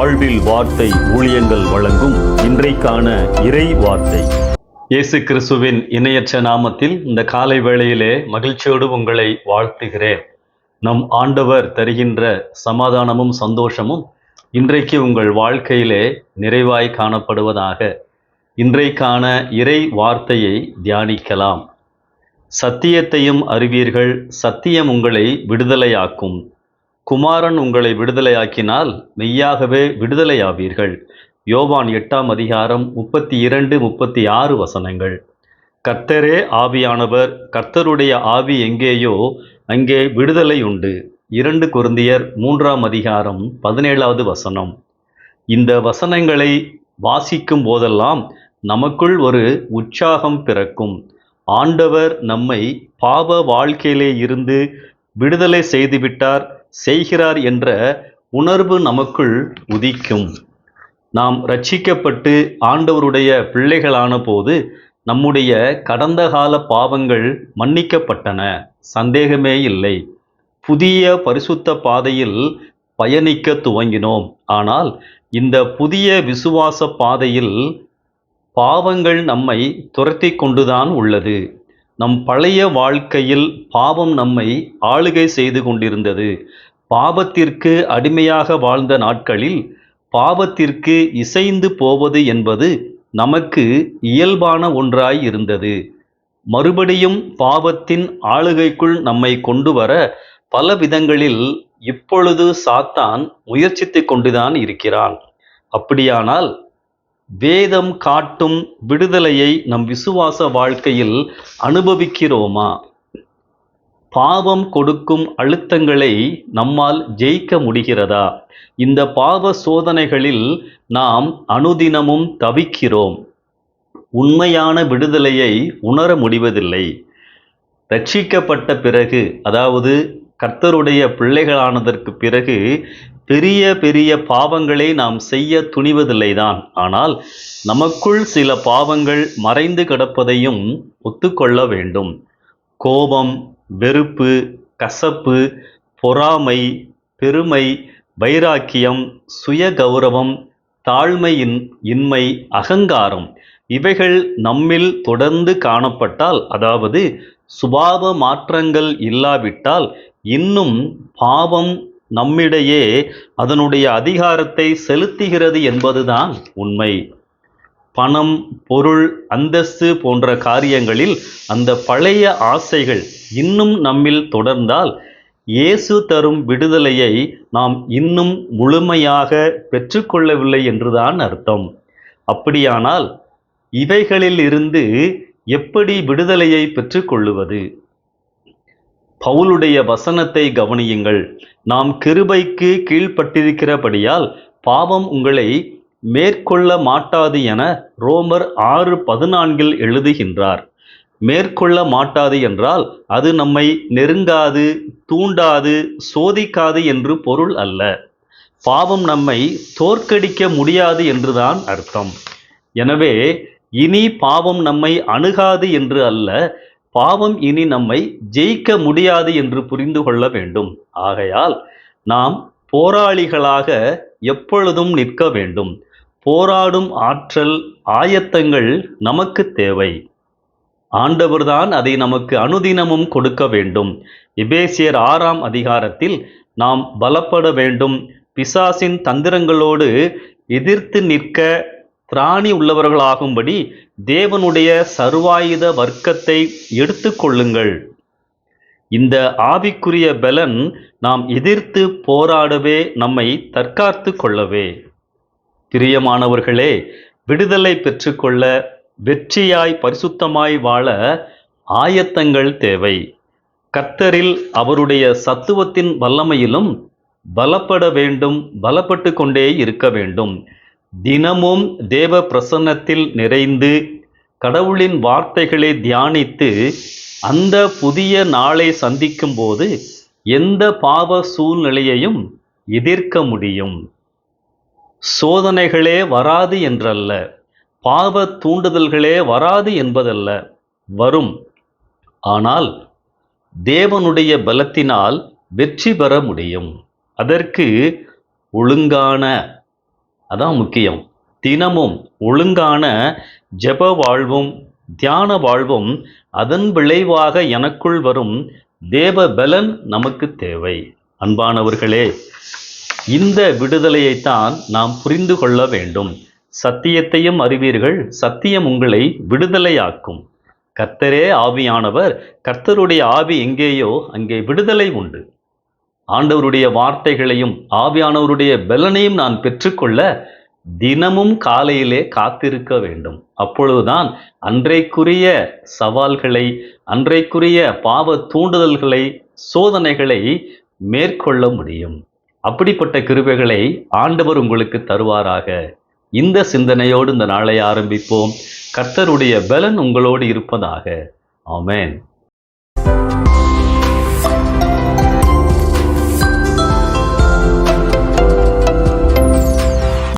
வாழ்வில் வார்த்தை ஊழியங்கள் வழங்கும் இன்றைக்கான இறை வார்த்தை. இயேசு கிறிஸ்துவின் இணையற்ற நாமத்தில் இந்த காலை வேளையிலே மகிழ்ச்சியோடு உங்களை வாழ்த்துகிறேன். நம் ஆண்டவர் தருகின்ற சமாதானமும் சந்தோஷமும் இன்றைக்கு உங்கள் வாழ்க்கையிலே நிறைவாய் காணப்படுவதாக. இன்றைக்கான இறை வார்த்தையை தியானிக்கலாம். சத்தியத்தையும் அறிவீர்கள், சத்தியம் உங்களை விடுதலையாக்கும். குமாரன் உங்களை விடுதலையாக்கினால் மெய்யாகவே விடுதலையாவீர்கள். யோவான் 8ஆம் அதிகாரம் 32-36 வசனங்கள். கர்த்தரே ஆவியானவர், கர்த்தருடைய ஆவி எங்கேயோ அங்கே விடுதலை உண்டு. 2 கொரிந்தியர் 3ஆம் அதிகாரம் 17வது வசனம். இந்த வசனங்களை வாசிக்கும் போதெல்லாம் நமக்குள் ஒரு உற்சாகம் பிறக்கும். ஆண்டவர் நம்மை பாவ வாழ்க்கையிலே இருந்து விடுதலை செய்துவிட்டார், செய்கிறார் என்ற உணர்வு நமக்குள் உதிக்கும். நாம் ரட்சிக்கப்பட்டு ஆண்டவருடைய பிள்ளைகளான போது நம்முடைய கடந்த கால பாவங்கள் மன்னிக்கப்பட்டன, சந்தேகமே இல்லை. புதிய பரிசுத்த பாதையில் பயணிக்க துவங்கினோம். ஆனால் இந்த புதிய விசுவாச பாதையில் பாவங்கள் நம்மை துரத்தி கொண்டுதான் உள்ளது. நம் பழைய வாழ்க்கையில் பாவம் நம்மை ஆளுகை செய்து கொண்டிருந்தது. பாவத்திற்கு அடிமையாக வாழ்ந்த நாட்களில் பாவத்திற்கு இசைந்து போவது என்பது நமக்கு இயல்பான ஒன்றாய் இருந்தது. மறுபடியும் பாவத்தின் ஆளுகைக்குள் நம்மை கொண்டு வர பல விதங்களில் இப்பொழுது சாத்தான் முயற்சித்து கொண்டுதான் இருக்கிறான். அப்படியானால் வேதம் காட்டும் விடுதலையை நம் விசுவாச வாழ்க்கையில் அனுபவிக்கிறோமா? பாவம் கொடுக்கும் அழுத்தங்களை நம்மால் ஜெயிக்க முடிகிறதா? இந்த பாவ சோதனைகளில் நாம் அனுதினமும் தவிக்கிறோம். உண்மையான விடுதலையை உணர முடிவதில்லை. ரட்சிக்கப்பட்ட பிறகு, அதாவது கர்த்தருடைய பிள்ளைகளானதற்கு பிறகு பெரிய பெரிய பாவங்களை நாம் செய்ய துணிவதில்லைதான். ஆனால் நமக்குள் சில பாவங்கள் மறைந்து கிடப்பதையும் ஒத்துக்கொள்ள வேண்டும். கோபம், வெறுப்பு, கசப்பு, பொறாமை, பெருமை, வைராக்கியம், சுய கௌரவம், தாழ்மையின்மை, அகங்காரம் இவைகள் நம்மில் தொடர்ந்து காணப்பட்டால், அதாவது சுபாவ மாற்றங்கள் இல்லாவிட்டால், இன்னும் பாவம் நம்மிடையே அதனுடைய அதிகாரத்தை செலுத்துகிறது என்பதுதான் உண்மை. பணம், பொருள், அந்தஸ்து போன்ற காரியங்களில் அந்த பழைய ஆசைகள் இன்னும் நம்மில் தொடர்ந்தால் இயேசு தரும் விடுதலையை நாம் இன்னும் முழுமையாக பெற்றுக்கொள்ளவில்லை என்றுதான் அர்த்தம். அப்படியானால் இவைகளில் இருந்து எப்படி விடுதலையை பெற்றுக்கொள்ளுவது? பவுலுடைய வசனத்தை கவனியுங்கள். நாம் கிருபைக்கு கீழ்ப்பட்டிருக்கிறபடியால் பாவம் உங்களை மேற்கொள்ள மாட்டாது என ரோமர் 6:14 எழுதுகின்றார். மேற்கொள்ள மாட்டாது என்றால் அது நம்மை நெருங்காது, தூண்டாது, சோதிக்காது என்று பொருள் அல்ல. பாவம் நம்மை தோற்கடிக்க முடியாது என்றுதான் அர்த்தம். எனவே இனி பாவம் நம்மை அணுகாது என்று அல்ல, பாவம் இனி நம்மை ஜெயிக்க முடியாது என்று புரிந்து கொள்ள வேண்டும். ஆகையால் நாம் போராளிகளாக எப்பொழுதும் நிற்க வேண்டும். போராடும் ஆற்றல், ஆயத்தங்கள் நமக்கு தேவை. ஆண்டவர்தான் அதை நமக்கு அனுதினமும் கொடுக்க வேண்டும். எபேசியர் 6ஆம் அதிகாரத்தில் நாம் பலப்பட வேண்டும், பிசாசின் தந்திரங்களோடு எதிர்த்து நிற்க திராணி உள்ளவர்களாகும்படி தேவனுடைய சர்வாயுத வர்க்கத்தை எடுத்துக்கொள்ளுங்கள். இந்த ஆவிக்குரிய பலன் நாம் எதிர்த்து போராடவே, நம்மை தற்காத்து கொள்ளவே. பிரியமானவர்களே, விடுதலை பெற்றுக்கொள்ள, வெற்றியாய் பரிசுத்தமாய் வாழ ஆயத்தங்கள் தேவை. கர்த்தரில் அவருடைய சத்துவத்தின் வல்லமையிலும் பலப்பட வேண்டும், பலப்பட்டு கொண்டே இருக்க வேண்டும். தினமும் தேவ பிரசன்னத்தில் நிறைந்து கடவுளின் வார்த்தைகளை தியானித்து அந்த புதிய நாளை சந்திக்கும் போது எந்த பாவ சூழ்நிலையையும் எதிர்க்க முடியும். சோதனைகளே வராது என்றல்ல, பாவ தூண்டுதல்களே வராது என்பதல்ல, வரும். ஆனால் தேவனுடைய பலத்தினால் வெற்றி பெற முடியும். அதற்கு ஒழுங்கான அதான் முக்கியம். தினமும் ஒழுங்கான ஜெப வாழ்வும் தியான வாழ்வும் அதன் விளைவாக எனக்குள் வரும் தேவ பலன் நமக்கு தேவை. அன்பானவர்களே, இந்த விடுதலையைத்தான் நாம் புரிந்து கொள்ள வேண்டும். சத்தியத்தையும் அறிவீர்கள், சத்தியம் உங்களை விடுதலையாக்கும். கர்த்தரே ஆவியானவர். கர்த்தருடைய ஆவி எங்கேயோ அங்கே விடுதலை உண்டு. ஆண்டவருடைய வார்த்தைகளையும் ஆவியானவருடைய பலனையும் நான் பெற்றுக்கொள்ள தினமும் காலையிலே காத்திருக்க வேண்டும். அப்பொழுதுதான் அன்றைக்குரிய சவால்களை, அன்றைக்குரிய பாவ தூண்டுதல்களை, சோதனைகளை மேற்கொள்ள முடியும். அப்படிப்பட்ட கிருபைகளை ஆண்டவர் உங்களுக்கு தருவாராக. இந்த சிந்தனையோடு இந்த நாளை ஆரம்பிப்போம். கர்த்தருடைய பலன் உங்களோடு இருப்பதாக. ஆமென்.